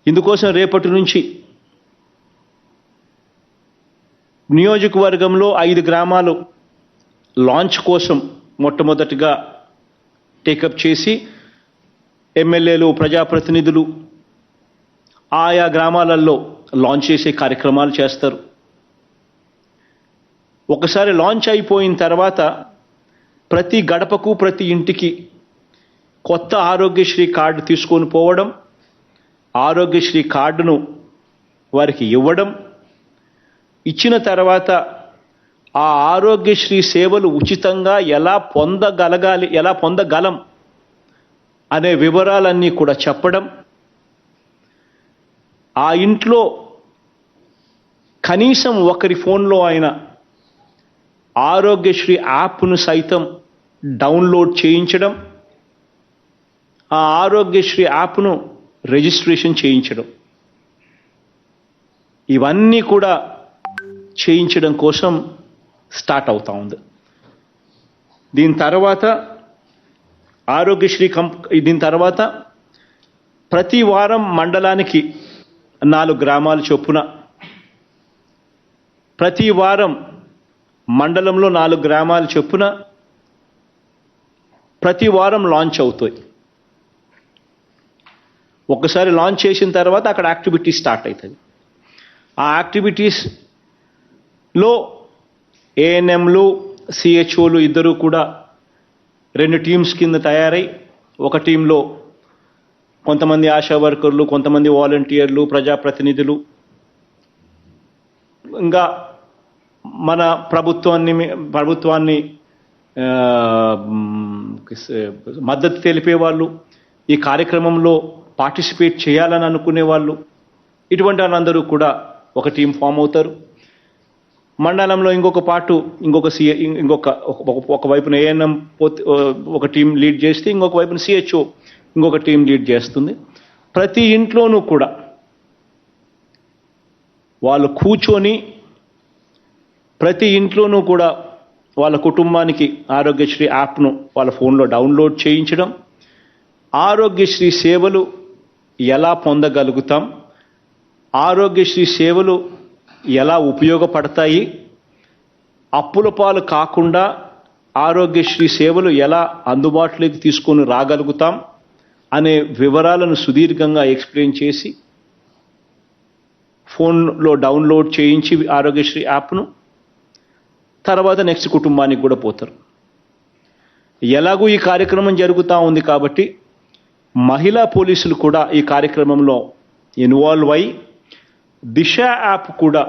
ఇందుకోసం రేపటి నుంచి నియోజకవర్గంలో 5 గ్రామాలు లాంచ్ కోసం మొట్టమొదటిగా టేకప్ చేసి ఎమ్మెల్యేలు, ప్రజాప్రతినిధులు ఆయా గ్రామాలలో లాంచ్ చేసే కార్యక్రమాలు చేస్తారు. ఒకసారి లాంచ్ అయిపోయిన తర్వాత ప్రతి గడపకు, ప్రతి ఇంటికి కొత్త ఆరోగ్యశ్రీ కార్డు తీసుకొని పోవడం, ఆరోగ్యశ్రీ కార్డును వారికి ఇవ్వడం, ఇచ్చిన తర్వాత ఆ ఆరోగ్యశ్రీ సేవలు ఉచితంగా ఎలా పొందగలం అనే వివరాలన్నీ కూడా చెప్పడం, ఆ ఇంట్లో కనీసం ఒకరి ఫోన్లో అయినా ఆరోగ్యశ్రీ యాప్ను సైతం డౌన్లోడ్ చేయించడం, ఆ ఆరోగ్యశ్రీ యాప్ను రిజిస్ట్రేషన్ చేయించడం, ఇవన్నీ కూడా చేయించడం కోసం స్టార్ట్ అవుతా ఉంది. దీని తర్వాత ప్రతి వారం మండలానికి 4 గ్రామాల చొప్పున, ప్రతి వారం మండలంలో 4 గ్రామాల చొప్పున ప్రతి వారం లాంచ్ అవుతాయి. ఒకసారి లాంచ్ చేసిన తర్వాత అక్కడ యాక్టివిటీస్ స్టార్ట్ అవుతుంది. ఆ యాక్టివిటీస్లో ఏఎన్ఎంలు, సిహెచ్ఓలు ఇద్దరు కూడా 2 టీమ్స్ కింద తయారై, ఒక టీంలో కొంతమంది ఆశా వర్కర్లు, కొంతమంది వాలంటీర్లు, ప్రజాప్రతినిధులు, ఇంకా మన ప్రభుత్వాన్ని మద్దతు తెలిపే వాళ్ళు, ఈ కార్యక్రమంలో పార్టిసిపేట్ చేయాలని అనుకునే వాళ్ళు, ఇటువంటి వాళ్ళందరూ కూడా ఒక టీం ఫామ్ అవుతారు. మండలంలో ఒక వైపున ఏఎన్ఎం ఒక టీం లీడ్ చేస్తే, ఇంకొక వైపున సిహెచ్ఓ ఇంకొక టీం లీడ్ చేస్తుంది. ప్రతి ఇంట్లోనూ కూడా వాళ్ళు కూర్చొని ప్రతి ఇంట్లోనూ కూడా వాళ్ళ కుటుంబానికి ఆరోగ్యశ్రీ యాప్ను వాళ్ళ ఫోన్లో డౌన్లోడ్ చేయించడం, ఆరోగ్యశ్రీ సేవలు ఎలా పొందగలుగుతాం, ఆరోగ్యశ్రీ సేవలు ఎలా ఉపయోగపడతాయి, అప్పుల పాలు కాకుండా ఆరోగ్యశ్రీ సేవలు ఎలా అందుబాటులోకి తీసుకొని రాగలుగుతాం అనే వివరాలను సుదీర్ఘంగా ఎక్స్ప్లెయిన్ చేసి ఫోన్లో డౌన్లోడ్ చేయించి ఆరోగ్యశ్రీ యాప్ను తర్వాత నెక్స్ట్ కుటుంబానికి కూడా పోతారు. ఎలాగూ ఈ కార్యక్రమం జరుగుతూ ఉంది కాబట్టి మహిళా పోలీసులు కూడా ఈ కార్యక్రమంలో ఇన్వాల్వ్ అయి దిశ యాప్ కూడా